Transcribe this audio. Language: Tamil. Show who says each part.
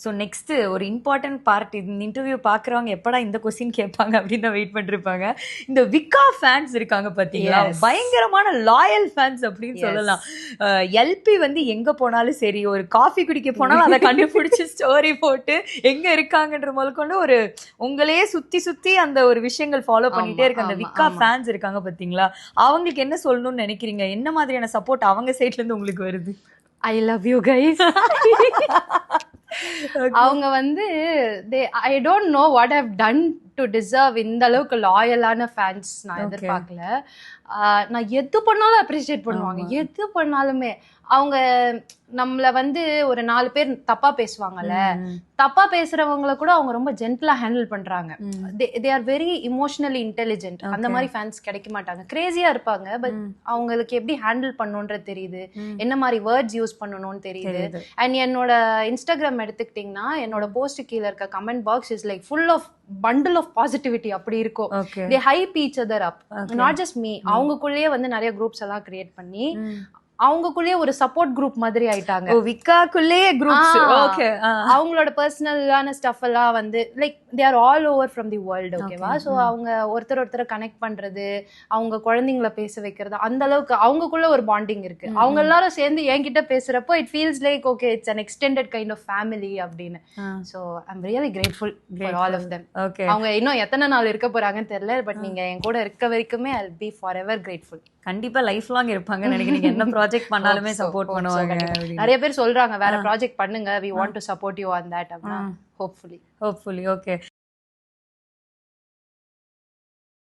Speaker 1: ஸோ நெக்ஸ்ட் ஒரு இம்பார்ட்டன்ட் பார்ட், இந்த இன்டர்வியூ பார்க்குறவங்க எப்படா இந்த கொஸ்டின் கேட்பாங்க அப்படின்னு வெயிட் பண்ணிருப்பாங்க. இந்த விக்கா ஃபேன்ஸ் இருக்காங்க பார்த்தீங்களா, பயங்கரமான லாயல் ஃபேன்ஸ் அப்படின்னு சொல்லலாம். எல்பி வந்து எங்க போனாலும் சரி, ஒரு காஃபி குடிக்க போனாலும் அதை கண்டுபிடிச்சி ஸ்டோரி போட்டு எங்க இருக்காங்கன்ற முதற்கொண்டு ஒரு உங்களே சுத்தி சுத்தி அந்த ஒரு விஷயங்கள் ஃபாலோ பண்ணிட்டே இருக்கு அந்த விக்கா ஃபேன்ஸ் இருக்காங்க பார்த்தீங்களா, அவங்களுக்கு என்ன சொல்லணும்னு நினைக்கிறீங்க? என்ன மாதிரியான சப்போர்ட் அவங்க சைட்ல இருந்து உங்களுக்கு வருது?
Speaker 2: I love you guys. அவங்க வந்து I don't know what I've done to deserve இந்த அளவுக்கு லாயலான ஃபேன்ஸ் நான் எதிர்பார்க்கல. நான் எது பண்ணாலும் அப்ரிஷியேட் பண்ணுவாங்க, எது பண்ணாலுமே. அவங்க நம்மள வந்து ஒரு 4 பேர் தப்பா பேசுவாங்கல்ல, தப்பா பேசுறவங்கள கூட அவங்க ரொம்ப ஜென்டிலா ஹேண்டில் பண்றாங்க. They are very emotionally intelligent. அந்த மாதிரி ஃபேன்ஸ் கிடைக்க மாட்டாங்க. கிரேசியா இருப்பாங்க, பட் அவங்களுக்கு எப்படி ஹேண்டில் பண்ணணும்ன்றது தெரியுது, என்ன மாதிரி வேர்ட்ஸ் யூஸ் பண்ணணும்னு தெரியுது. அண்ட் என்னோட இன்ஸ்டாகிராம் எடுத்துக்கிட்டீங்கன்னா என்னோட போஸ்ட் கீழே இருக்க comment box is like full of bundle of positivity அப்படி இருக்கும். they hype each other up, not just me. அவங்களுக்குள்ளேயே வந்து நிறைய குரூப்ஸ் எல்லாம் கிரியேட் பண்ணி அவங்களுக்குள்ளேயே ஒரு சப்போர்ட் குரூப் மாதிரி ஆயிட்டாங்க.
Speaker 1: விக்காக்குள்ளேயே குரூப்ஸ். ஓகே.
Speaker 2: அவங்களோட பர்சனலான ஸ்டஃப் எல்லாம் வந்து like they are all over from the world. ஓகேவா? ஸோ அவங்க ஒருத்தரை கனெக்ட் பண்றது, அவங்க குழந்தைங்களை பேச வைக்கிறது, அந்த அளவுக்கு அவங்களுக்குள்ள ஒரு பாண்டிங் இருக்கு. அவங்க எல்லாரும் சேர்ந்து என்கிட்ட பேசுறப்போ it feels like okay it's an extended kind of family அப்படின்னு. So I'm really grateful for all of them. அவங்க இன்னும் எத்தனை நாள் இருக்க போறாங்கன்னு தெரியல, பட் நீங்க என் கூட இருக்க வரைக்குமே I will be for ever grateful.
Speaker 1: கண்டிப்பா லைஃப் லாங் இருப்பாங்க நினைக்கிறீங்க. என்ன ப்ராஜெக்ட் பண்ணாலுமே சப்போர்ட் பண்ணுவாங்க.
Speaker 2: நிறைய பேர் சொல்றாங்க வேற ப்ராஜெக்ட் பண்ணுங்க, we want to support you on that. Hopefully.
Speaker 1: Okay.